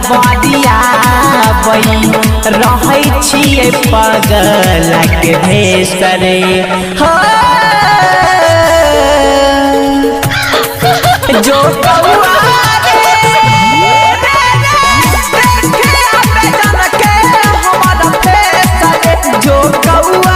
बदिया रहे छिए पगल के भेसरे जो कौआ जो कौआ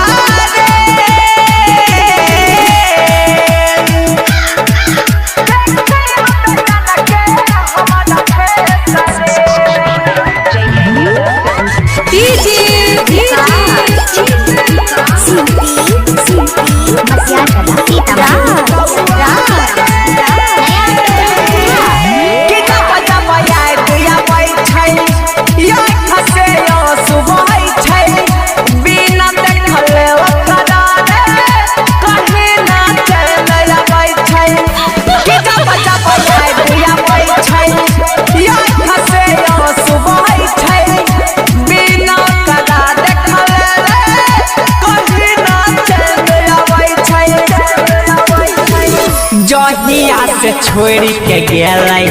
जहिया से छोड़ के गेलै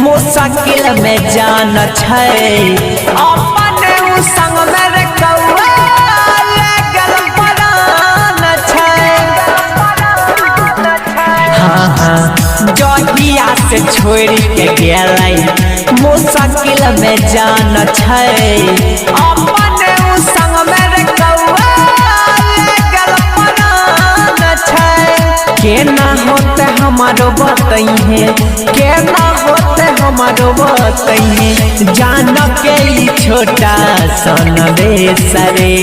मुश्किल में जान छै अपन संग में कौआ लगल परान छै जहिया से छोड़ के गेलै मुश्किल में जान छै अपन संग में कौआ लगल परान छै केना होते हमारो बतइहे केना होते हमारो बतइहे जान के छोटा सन बेसरे।